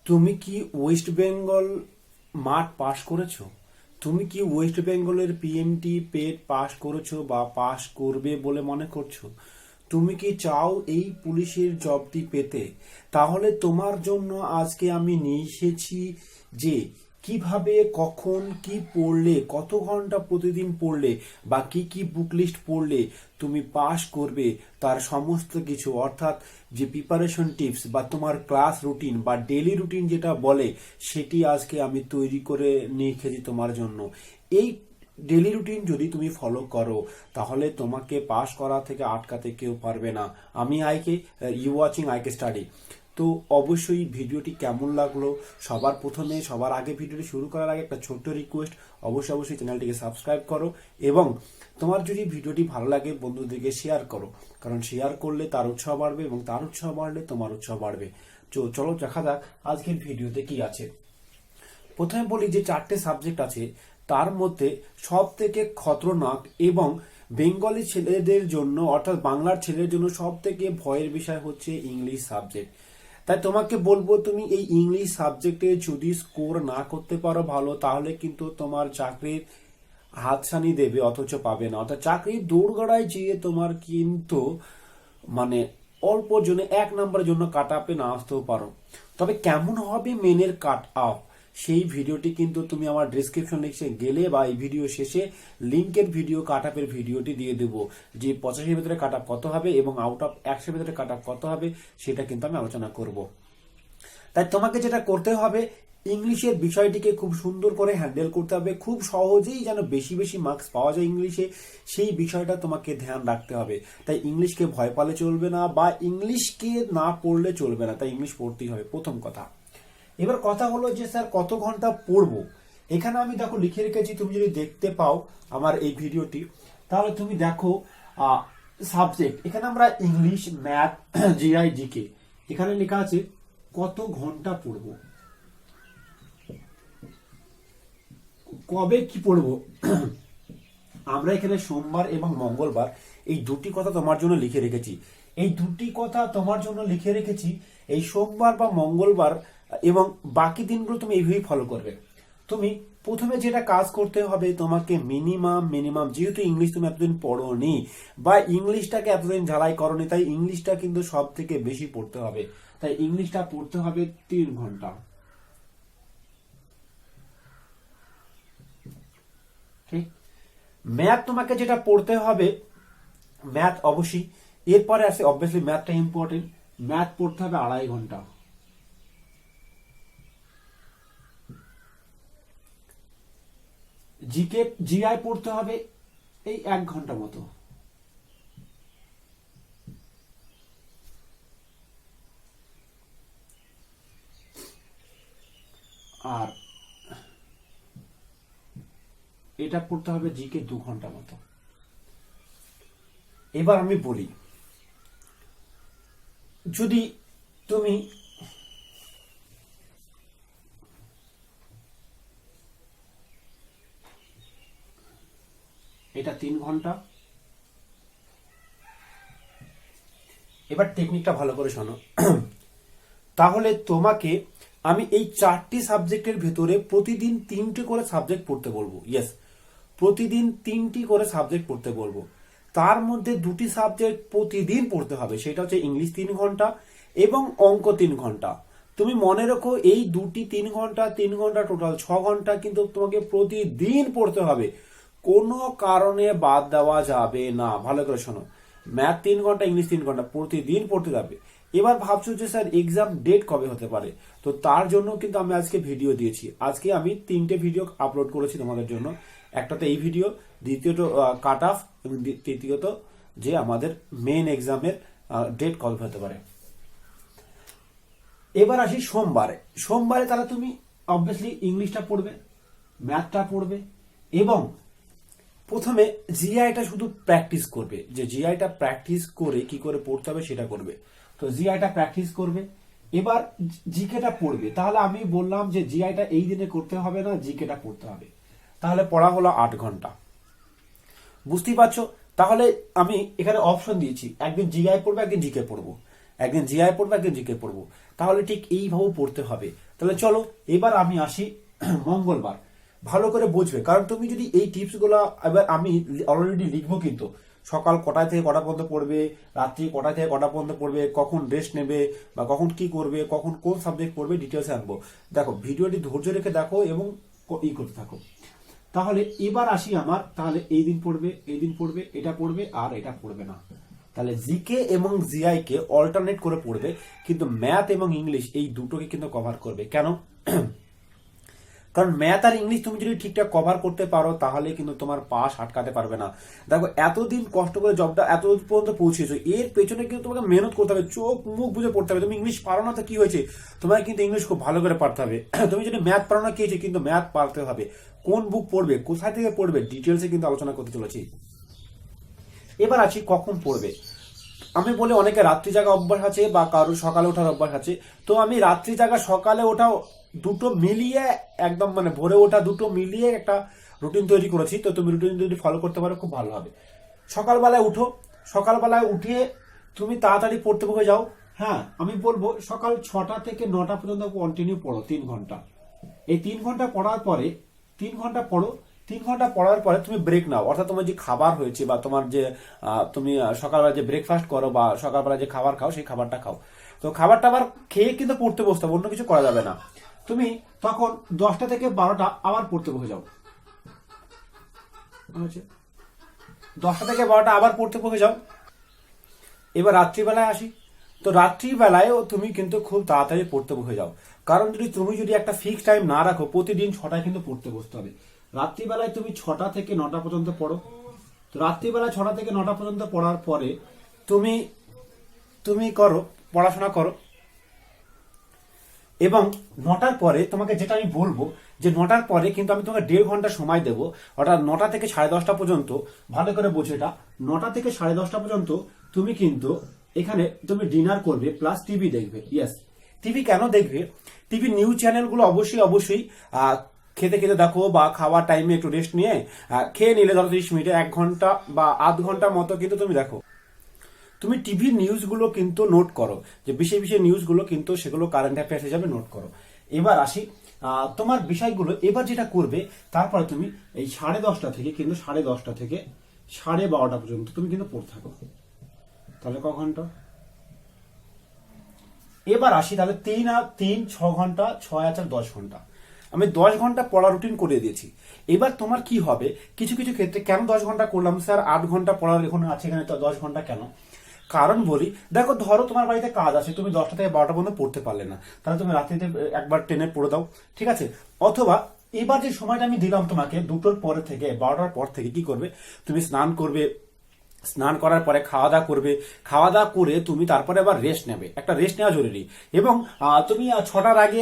তুমি কি ওয়েস্ট বেঙ্গল মাঠ পাশ করেছো? তুমি কি ওয়েস্ট বেঙ্গলের পিএমটি পেট পাশ করেছো বা পাশ করবে বলে মনে করছো? তুমি কি চাও এই পুলিশের জবটি পেতে? তাহলে তোমার জন্য আজকে আমি নিয়ে এসেছি যে কিভাবে, কখন, কি পড়লে, কত ঘন্টা প্রতিদিন পড়লে বা কি কি বুক লিস্ট পড়লে তুমি পাস করবে, তার সমস্ত কিছু, অর্থাৎ যে প্রিপারেশন টিপস বা তোমার ক্লাস রুটিন বা ডেলি রুটিন যেটা বলে, সেটি আজকে আমি তৈরি করে নিয়ে এসেছি তোমার জন্য। এই ডেলি রুটিন যদি তুমি ফলো করো তাহলে তোমাকে পাস করা থেকে আটকাতে কেউ পারবে না। আমি আইকে, ইউ ওয়াচিং আইকে স্টাডি। তো অবশ্যই ভিডিওটি কেমন লাগলো, সবার আগে ভিডিওটি শুরু করার আগে একটা ছোট্ট রিকোয়েস্ট, অবশ্যই চ্যানেলটিকে সাবস্ক্রাইব করো এবং তোমার যদি ভিডিওটি ভালো লাগে বন্ধুদেরকে শেয়ার করো, কারণ শেয়ার করলে তার উৎসাহ বাড়বে এবং তার উৎসাহ বাড়লে তোমার উৎসাহ বাড়বে। চলো দেখা যাক আজকের ভিডিওতে কি আছে। প্রথমে বলি যে 4টে সাবজেক্ট আছে, তার মধ্যে সব থেকে খতরনাক এবং বেঙ্গলি ছেলেদের জন্য অর্থাৎ বাংলার ছেলেদের জন্য সব থেকে ভয়ের বিষয় হচ্ছে ইংলিশ সাবজেক্ট। তাই তোমাকে বলবো, তুমি এই ইংলিশ সাবজেক্টে যদি স্কোর না করতে পারো ভালো, তাহলে কিন্তু তোমার চাকরির হাতছানি দেবে অথচ পাবে না। অর্থাৎ চাকরির দৌড়গড়ায় যেয়ে তোমার কিন্তু মানে অল্প জন্য 1 নম্বরের জন্য কাট আপে না আসতেও পারো। তবে কেমন হবে মেনের কাট আপ, সেই ভিডিওটি কিন্তু তুমি আমার ডিসক্রিপশন লিখে গেলে বা এই ভিডিও শেষে লিঙ্কের ভিডিও কাট আপের ভিডিওটি দিয়ে দেবো, যে 85-এর ভিতরে কাট আপ কত হবে এবং আউট অফ 100-এর ভিতরে কাট আপ কত হবে, সেটা কিন্তু আমি আলোচনা করব। তাই তোমাকে যেটা করতে হবে, ইংলিশের বিষয়টিকে খুব সুন্দর করে হ্যান্ডেল করতে হবে, খুব সহজেই যেন বেশি বেশি মার্কস পাওয়া যায় ইংলিশে, সেই বিষয়টা তোমাকে ধ্যান রাখতে হবে। তাই ইংলিশকে ভয় পালে চলবে না বা ইংলিশকে না পড়লে চলবে না, তাই ইংলিশ পড়তেই হবে প্রথম কথা। এবার কথা হলো যে স্যার কত ঘন্টা পড়বো। এখানে আমি দেখো লিখে রেখেছি, তুমি যদি দেখতে পাও আমার এই ভিডিওটি, তাহলে তুমি দেখো সাবজেক্ট, এখানে আমরা ইংলিশ, ম্যাথ, জিআই, জিকে, এখানে লেখা আছে কত ঘন্টা পড়বো, কবে কি পড়বো। আমরা এখানে সোমবার এবং মঙ্গলবার এই দুটি কথা তোমার জন্য লিখে রেখেছি। এই দুটি কথা তোমার জন্য লিখে রেখেছি, এই সোমবার বা মঙ্গলবার এবং বাকি দিনগুলো তুমি এইভাবেই ফলো করবে। তুমি প্রথমে যেটা কাজ করতে হবে, তোমাকে মিনিমাম যেহেতু ইংলিশ তুমি এতদিন পড়োনি বা ইংলিশটাকে এতদিন ঝালাই করনি, তাই ইংলিশটা কিন্তু সব থেকে বেশি পড়তে হবে। তাই ইংলিশটা পড়তে হবে 3 ঘন্টা। ঠিক। ম্যাথ তোমাকে যেটা পড়তে হবে, ম্যাথ অবশ্যই এরপরে আসে, অবভিয়াসলি ম্যাথটা ইম্পর্টেন্ট, ম্যাথ পড়তে হবে 2.5 ঘন্টা। জিআই পড়তে হবে এই 1 ঘন্টা মতো। আর এটা পড়তে হবে জিকে 2 ঘন্টা মতো। এবার আমি বলি, যদি তুমি এটা 3 ঘন্টা। এবার টেকনিকটা ভালো করে শোনো। তাহলে তোমাকে আমি এই 4টি সাবজেক্টের ভেতরে প্রতিদিন 3টে করে সাবজেক্ট পড়তে বলবো। ইয়েস, প্রতিদিন 3টি করে সাবজেক্ট পড়তে বলবো। তার মধ্যে 2টি সাবজেক্ট প্রতিদিন পড়তে হবে, সেটা হচ্ছে ইংলিশ 3 ঘন্টা এবং অঙ্ক 3 ঘন্টা। তুমি মনে রাখো, এই 3 ঘন্টা 3 ঘন্টা টোটাল 6 ঘন্টা কিন্তু তোমাকে প্রতিদিন পড়তে হবে, কোনো কারণে বাদ দেওয়া যাবে না। ভালো করে শোনো, ম্যাথ 3 ঘন্টা, ইংলিশ 3 ঘন্টা প্রতিদিন পড়তে যাবে। এবার ভাবছো যে স্যার এক্সাম ডেট কবে হতে পারে, তো তার জন্য কিন্তু আমি আজকে ভিডিও দিয়েছি। আজকে আমি 3টে ভিডিও আপলোড করেছি তোমাদের জন্য। একটাতে এই ভিডিও, দ্বিতীয়ত কাট অফ এবং তৃতীয়ত যে আমাদের মেন এক্সামের ডেট কবে হতে পারে। এবার আসি সোমবারে তাহলে তুমি অবভিয়াসলি ইংলিশটা পড়বে, ম্যাথটা পড়বে এবং প্রথমে জিআইটা শুধু প্র্যাকটিস করবে, যে জিআইটা প্র্যাকটিস করে কি করে পড়তে হবে সেটা করবে। তো জিআইটা প্র্যাকটিস করবে, এবার জিকেটা পড়বে। তাহলে আমি বললাম যে জিআইটা এই দিনে করতে হবে না, জিকেটা পড়তে হবে। তাহলে পড়া হলো 8 ঘন্টা। বুঝতেই পারছো? তাহলে আমি এখানে অপশন দিয়েছি, একদিন জিআই পড়বো, একদিন জিকে পড়বো, একদিন জিআই পড়বো, একদিন জিকে পড়বো। তাহলে ঠিক এইভাবে পড়তে হবে। তাহলে চলো এবার আমি আসি মঙ্গলবার। ভালো করে বুঝবে, কারণ তুমি যদি এই টিপসগুলো, এবার আমি অলরেডি লিখবো কিন্তু সকাল কটায় থেকে কটা পর্যন্ত পড়বে, রাত্রি কটায় থেকে কটা পর্যন্ত পড়বে, কখন রেস্ট নেবে বা কখন কি করবে, কখন কোন সাবজেক্ট পড়বে, ডিটেলসে আনবো। দেখো ভিডিওটি ধৈর্য রেখে দেখো এবং করতে থাকো। তাহলে এবার আসি আমার, তাহলে এই দিন পড়বে, এই দিন পড়বে, এটা পড়বে আর এটা পড়বে না। তাহলে জিকে এবং জিআই কে অল্টারনেট করে পড়বে, কিন্তু ম্যাথ এবং ইংলিশ এই দুটোকে কিন্তু কভার করবে। কেন? কারণ ম্যাথ আর ইংলিশ তুমি যদি ঠিকঠাক কভার করতে পারো তাহলে কিন্তু তোমার পাস আটকাতে পারবে না। দেখো এতদিন কষ্ট করে জবটা এত পর্যন্ত পৌঁছেছো, এর পেছনে কিন্তু তোমাকে মেহনত করতে হবে, চোখ মুখ বুঝে পড়তে হবে। তুমি ইংলিশ পারো না তো কি হয়েছে, তোমাকে কিন্তু ইংলিশ খুব ভালো করে পড়তে হবে। তুমি যদি ম্যাথ পারো না কি হয়েছে, কিন্তু ম্যাথ পারতে হবে। কোন বুক পড়বে, কোথায় থেকে পড়বে, ডিটেলসে কিন্তু আলোচনা করতে চলেছি। এবার আছি কখন পড়বে। আমি বলি অনেকে রাত্রি জাগা অভ্যাস আছে বা কারোর সকালে ওঠার অভ্যাস আছে, তো আমি রাত্রি জাগা সকালে ওঠা দুটো মিলিয়ে একদম মানে ভোরে ওঠা দুটো মিলিয়ে একটা রুটিন তৈরি করেছি। তো তুমি রুটিন যদি ফলো করতে পারো খুব ভালো হবে। সকালবেলায় উঠো, সকালবেলায় উঠে তুমি তাড়াতাড়ি পড়তে বসে যাও। হ্যাঁ, আমি বলবো সকাল 6টা থেকে 9টা পর্যন্ত কন্টিনিউ পড়ো 3 ঘন্টা। এই 3 ঘন্টা পড়ার পরে 3 ঘন্টা পড়ো, 3 ঘন্টা পড়ার পরে তুমি ব্রেক নাও, অর্থাৎ তোমার যে খাবার হয়েছে বা তোমার যে তুমি সকালবেলা যে ব্রেকফাস্ট করো বা সকালবেলা যে খাবার খাও সেই খাবারটা খাও। তো খাবারটা আবার খেয়ে কিন্তু পড়তে বসতে হবে, অন্য কিছু করা যাবে না। তুমি তখন 10টা থেকে 12টা আবার পড়তে বসে যাও। 10টা থেকে 12টা আবার পড়তে বসে যাও। এবার রাত্রিবেলায় আসি। তো রাত্রিবেলায়ও তুমি কিন্তু খুব তাড়াতাড়ি পড়তে বসে যাও, কারণ তুমি যদি একটা ফিক্স টাইম না রাখো, প্রতিদিন 6টায় কিন্তু পড়তে বসতে হবে। রাত্রিবেলায় তুমি 6টা থেকে 9টা পর্যন্ত পড়ো। তো রাত্রিবেলায় 6টা থেকে 9টা পর্যন্ত পড়ার পরে তুমি তুমি করো, পড়াশোনা করো। এবং 9টার পরে তোমাকে যেটা আমি বলবো, যে 9টার পরে কিন্তু আমি তোমাকে 1.5 ঘন্টা সময় দেবো, অর্থাৎ 9টা থেকে 10:30 পর্যন্ত। ভালো করে বোঝো এটা, 9টা থেকে 10:30 পর্যন্ত তুমি কিন্তু এখানে তুমি ডিনার করবে প্লাস টিভি দেখবে। ইয়েস, টিভি কেন দেখবে? টিভি নিউজ চ্যানেলগুলো অবশ্যই অবশ্যই খেতে খেতে দেখো বা খাওয়ার টাইমে একটু রেস্ট নিয়ে খেয়ে নিলে ধরো 30 মিনিটে 1 ঘন্টা বা আধ ঘন্টার মতো কিন্তু তুমি দেখো। তুমি টিভির নিউজগুলো কিন্তু নোট করো, যে বিশেষ বিশেষ নিউজগুলো কিন্তু সেগুলো কারেন্ট অ্যাফেয়ার্স হিসাবে নোট করো। এবার আসি তোমার বিষয়গুলো। এবার যেটা করবে, তারপরে তুমি এই 10:30 থেকে কিন্তু 10:30 থেকে 12:30 পর্যন্ত তুমি কিন্তু পড়তে থাকো। তাহলে ক ঘন্টা? এবার আসি, তাহলে 3 আর 3 6 ঘন্টা, 6 আর 4 10 ঘন্টা। আমি 10 ঘন্টা পড়া রুটিন করে দিয়েছি। এবার তোমার কি হবে, কিছু কিছু ক্ষেত্রে কেন 10 ঘন্টা করলাম স্যার, 8 ঘন্টা পড়ার এখন আছে এখানে, তো 10 ঘন্টা কেন? কারণ বলি, দেখো ধরো তোমার বাড়িতে কাজ আছে, তুমি 10টা থেকে 12টা পর্যন্ত পড়তে পারলে না, তাহলে তুমি রাত্রিতে একবার টেনে পড়ে দাও, ঠিক আছে? অথবা এবার যে সময়টা আমি দিলাম তোমাকে 2টোর পরে থেকে 12টার পর থেকে কি করবে, তুমি স্নান করবে, স্নান করার পরে খাওয়া দাওয়া করবে, খাওয়া দাওয়া করে তুমি তারপরে আবার রেস্ট নেবে। একটা রেস্ট নেওয়া জরুরি। এবং তুমি 6টার আগে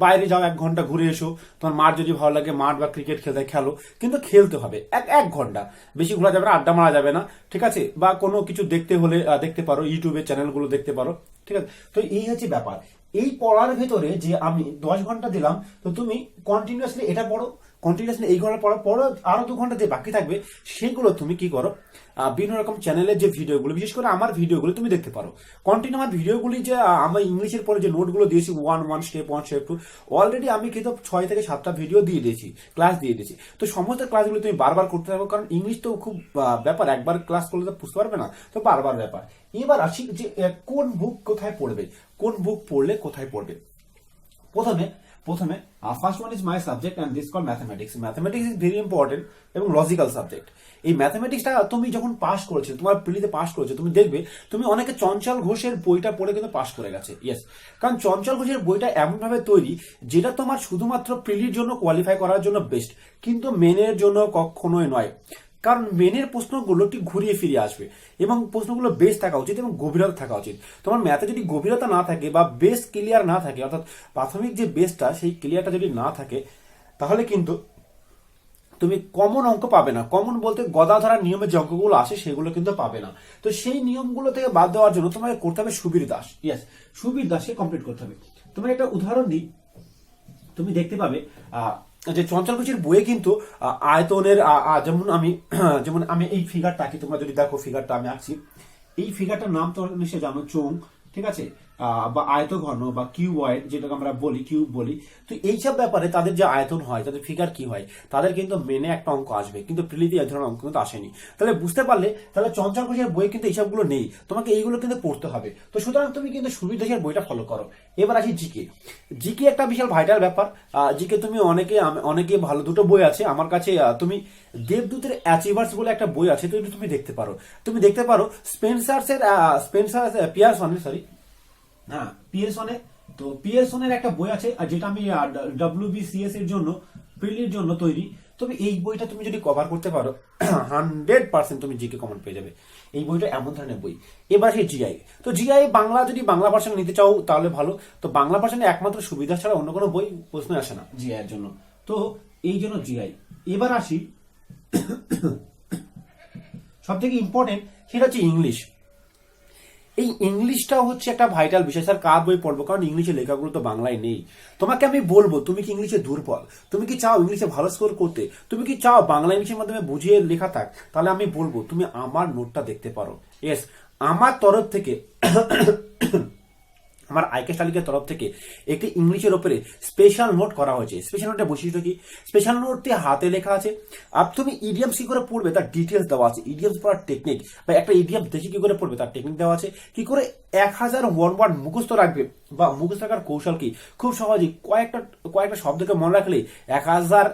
বাইরে যাও, 1 ঘন্টা ঘুরে এসো। তোমার মাঠ যদি ভালো লাগে মাঠ বা ক্রিকেট খেলতে খেলো, কিন্তু খেলতে হবে 1 ঘন্টা, বেশি ঘোরা যাবে না, আড্ডা মারা যাবে না, ঠিক আছে? বা কোনো কিছু দেখতে হলে দেখতে পারো, ইউটিউবে চ্যানেলগুলো দেখতে পারো, ঠিক আছে? তো এই হচ্ছে ব্যাপার। এই পড়ার ভেতরে যে আমি 10 ঘন্টা দিলাম, তো তুমি কন্টিনিউয়াসলি এটা পড়ো, কন্টিনিউয়াসলি এই ঘন্টা পড়ো, পড়ো আরো 2 ঘন্টা যে বাকি থাকবে সেগুলো তুমি কি করো, বিভিন্ন রকম চ্যানেলের যে ভিডিওগুলো, বিশেষ করে আমার ভিডিওগুলো তুমি দেখতে পারো। কন্টিনিউ আমার ভিডিওগুলি যে আমার ইংলিশের পরে যে নোটগুলো দিয়েছি 1 স্টেপ 1 স্টেপ 2, অলরেডি আমি কিন্তু 6 থেকে 7টা ভিডিও দিয়ে দিয়েছি, ক্লাস দিয়ে দিয়েছি। তো সমস্ত ক্লাসগুলো তুমি বারবার করতে থাকো, কারণ ইংলিশ তো খুব ব্যাপার, একবার ক্লাস করলে তো বুঝতে পারবে না, তো বারবার ব্যাপার। এবার আসি যে কোন বুক কোথায় পড়বে, কোন বুক পড়লে কোথায় পড়বে। প্রথমে প্রথমে first one is my subject and this call mathematics. Mathematics is very important এবং লজিক্যাল সাবজেক্ট। এই ম্যাথমেটিক্সটা তুমি যখন পাস করেছো, তোমার প্রিলিতে পাস করেছো, তুমি দেখবে তুমি অনেকে চঞ্চল ঘোষের বইটা পড়ে কিন্তু পাস করে গেছে। ইয়েস, কারণ চঞ্চল ঘোষের বইটা এমনভাবে তৈরি যেটা তোমার শুধুমাত্র প্রিলির জন্য কোয়ালিফাই করার জন্য বেস্ট, কিন্তু মেনের জন্য কখনোই নয়। কারণ মেনের প্রশ্নগুলো ঠিক ঘুরিয়ে ফিরিয়ে আসবে এবং প্রশ্নগুলো বেস থাকা উচিত এবং গভীরতা থাকা উচিত। তোমার ম্যাথে যদি গভীরতা না থাকে বা বেস ক্লিয়ার না থাকে, অর্থাৎ প্রাথমিক যে বেসটা সেই ক্লিয়ারটা যদি না থাকে, তাহলে কিন্তু তুমি কমন অঙ্ক পাবে না। কমন বলতে গদা ধরার নিয়মের যে অঙ্কগুলো আসে সেগুলো কিন্তু পাবে না। তো সেই নিয়মগুলো থেকে বাদ দেওয়ার জন্য তোমাকে করতে হবে সুবীর দাস। ইয়েস, সুবীর দাসকে কমপ্লিট করতে হবে। তোমার একটা উদাহরণ দিই, তুমি দেখতে পাবে যে চঞ্চল ঘোষের বইয়ে কিন্তু আয়তনের যেমন আমি এই ফিগারটা আঁকি, তোমরা যদি দেখো ফিগারটা আমি আঁকছি, এই ফিগারটার নাম তো নিশ্চয় জানো, চোং, ঠিক আছে? বা আয়তঘন বা কিউবয়েড, যেটাকে আমরা বলি কিউব বলি, তো এইসব ব্যাপারে তাদের যে আয়তন হয়, তাদের ফিগার কি হয়, তাদের কিন্তু মেনে একটা অঙ্ক আসবে, কিন্তু প্রিলিতে এই ধরনের অঙ্ক কিন্তু আসেনি। তাহলে বুঝতে পারলে, তাহলে চঞ্চল ঘোষের বই কিন্তু এইসবগুলো নেই, তোমাকে এইগুলো কিন্তু পড়তে হবে। তো সুতরাং তুমি কিন্তু সুবীর দাসের বইটা ফলো করো। এবার আসি জিকে। জিকে একটা বিশাল ভাইটাল ব্যাপার। জিকে তুমি অনেকে ভালো, দুটো বই আছে আমার কাছে। তুমি দেবদূতের অ্যাচিভার্স বলে একটা বই আছে, তো এটা তুমি দেখতে পারো। তুমি দেখতে পারো স্পেন্সার পিয়ারসনের, সরি, হ্যাঁ পিয়ারসনের। তো পিয়ারসনের একটা বই আছে, আর যেটা আমি WBCS এর জন্য, প্রিলির জন্য তৈরি। তবে এই বইটা তুমি যদি কভার করতে পারো 100% তুমি জিকে কমন পেয়ে যাবে। এই বইটা এমন ধরনের বই। এবার সেই জিআই। তো জিআই বাংলা, যদি বাংলা ভার্সন নিতে চাও তাহলে ভালো। তো বাংলা ভার্সনে একমাত্র সুবিধা ছাড়া অন্য কোনো বই প্রশ্ন আসে না জিআই এর জন্য। তো এই জন্য জিআই। এবার আসি সব থেকে ইম্পর্টেন্ট, সেটা হচ্ছে ইংলিশ। এই ইংলিশটা হচ্ছে একটা ভাইটাল বিষয়। স্যার কার বই পড়বো, কারণ ইংলিশের লেখাগুলো তো বাংলায় নেই। তোমাকে আমি বলবো, তুমি কি ইংলিশে দুর্বল, তুমি কি চাও ইংলিশে ভালো স্কোর করতে, তুমি কি চাও বাংলা ইংলিশের মাধ্যমে বুঝিয়ে লেখা থাক, তাহলে আমি বলবো তুমি আমার নোটটা দেখতে পারো। ইয়েস, আমার তরফ থেকে আমার আইকে শালিকের তরফ থেকে একটি ইংলিশের ওপরে স্পেশাল নোট করা হয়েছে। স্পেশাল নোটের বৈশিষ্ট্য কি? স্পেশাল নোটটি হাতে লেখা আছে, আর তুমি ইডিয়ামস কি করে পড়বে তার ডিটেলস দেওয়া আছে। ইডিয়ামস পড়ার টেকনিক, বা একটা ইডিয়াম দেখে কি করে পড়বে তার টেকনিক দেওয়া আছে। কি করে 1000 ওয়ার্ড মুখস্থ রাখবে, বা মুখস্থ রাখার কৌশল কি, খুব সহজেই কয়েকটা শব্দকে মনে রাখলেই 1000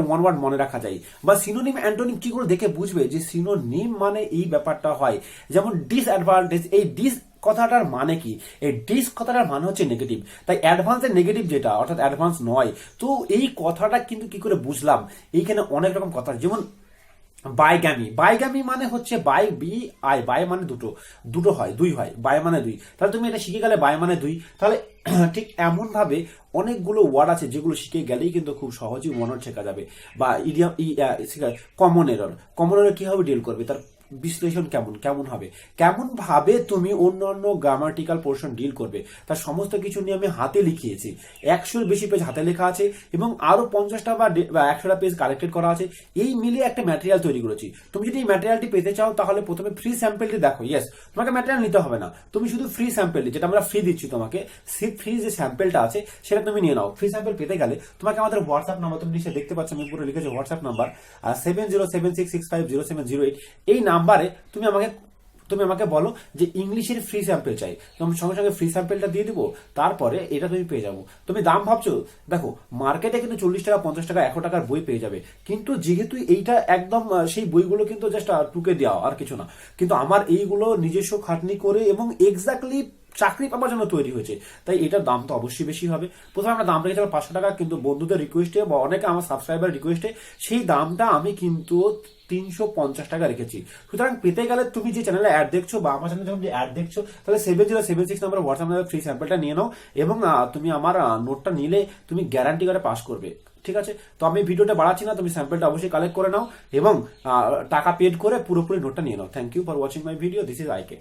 ওয়ার্ড মনে রাখা যায়। বা সিনোনিম অ্যান্টোনিম কি করে দেখে বুঝবে যে সিনোনিম মানে এই ব্যাপারটা হয়। যেমন ডিসঅ্যাডভান্টেজ, এই ডিস কথাটার মানে কি? এই ডিস কথাটার মানে হচ্ছে নেগেটিভ, তাই অ্যাডভান্সের নেগেটিভ যেটা, অর্থাৎ অ্যাডভান্স নয়। তো এই কথাটা কিন্তু কি করে বুঝলাম, এইখানে অনেক রকম কথা, যেমন বাইগামি মানে হচ্ছে বাই মানে দুটো হয়, দুই হয়, বাই মানে দুই। তাহলে তুমি এটা শিখে গেলে বাই মানে দুই। তাহলে ঠিক এমন ভাবে অনেকগুলো ওয়ার্ড আছে যেগুলো শিখে গেলেই কিন্তু খুব সহজেই মনে শেখা যাবে। বা ইডিয়াম, কমন এরর কিভাবে ডিল করবে, তার বিশ্লেষণ কেমন হবে, কেমন ভাবে তুমি অন্যান্য গ্রামাটিক্যাল পোর্শন ডিল করবে, তার সমস্ত কিছু নিয়ে আমি হাতে লিখিয়েছি। 100-এর বেশি পেজ হাতে লেখা আছে, এবং আরো 50টা বা 100টা পেজ কালেক্টেড করা আছে। এই মিলিয়ে একটা ম্যাটেরিয়াল তৈরি করেছি। তুমি যদি এই ম্যাটেরিয়ালটি পেতে চাও, তাহলে প্রথমে ফ্রি স্যাম্পলটি দেখো। ইয়েস, তোমাকে ম্যাটেরিয়াল নিতে হবে না, তুমি শুধু ফ্রি স্যাম্পলটি, যেটা আমরা ফ্রি দিচ্ছি তোমাকে, ফ্রি যে স্যাম্পলটা আছে সেটা তুমি নিয়ে নাও। ফ্রি স্যাম্পল পেতে গেলে তোমাকে আমাদের হোয়াটসঅ্যাপ নাম্বার, তুমি নিচে দেখতে পাচ্ছ আমি পুরো লিখেছি হোয়াটসঅ্যাপ নাম্বার 7076650708। এই নাম্বারে তুমি আমাকে বলো যে ইংলিশের ফ্রি স্যাম্পল চাই, তুমি সঙ্গে সঙ্গে ফ্রি স্যাম্পলটা দিয়ে দিবো। তারপরে এটা তুমি পেয়ে যাবো। তুমি দাম ভাবছো, দেখো মার্কেটে কিন্তু 40 টাকা, 50 টাকা, 100 টাকার বই পেয়ে যাবে। কিন্তু যেহেতু এইটা একদম সেই বইগুলো কিন্তু জাস্ট টুকে দেওয়া, আর কিছু না। কিন্তু আমার এইগুলো নিজস্ব খাটনি করে এবং এক্স্যাক্টলি চাকরি পাওয়ার জন্য তৈরি হয়েছে, তাই এটার দাম তো অবশ্যই বেশি হবে। প্রথমে আমরা দাম রেখেছিলাম 500 টাকা, কিন্তু বন্ধুদের রিকোয়েস্টে বা অনেকে আমার সাবস্ক্রাইবার রিকোয়েস্টে সেই দামটা আমি কিন্তু 350 টাকা রেখেছি। সুতরাং পেতে গেলে তুমি যে চ্যানেলে অ্যাড দেখছো, বা আমার চ্যানেলে যখন যে অ্যাড দেখছো, তাহলে 7076 নাম্বার হোয়াটসঅ্যাপ নাম্বার ফ্রি স্যাম্পলটা নিয়ে নাও, এবং তুমি আমার নোটটা নিলে তুমি গ্যারান্টি করে পাস করবে। ঠিক আছে, তো আমি ভিডিওটা বাড়াচ্ছি না, তুমি স্যাম্পলটা অবশ্যই কালেক্ট করে নাও, এবং টাকা পেড করে পুরোপুরি নোটটা নিয়ে নাও। Thank you for watching my video. This is আইকে।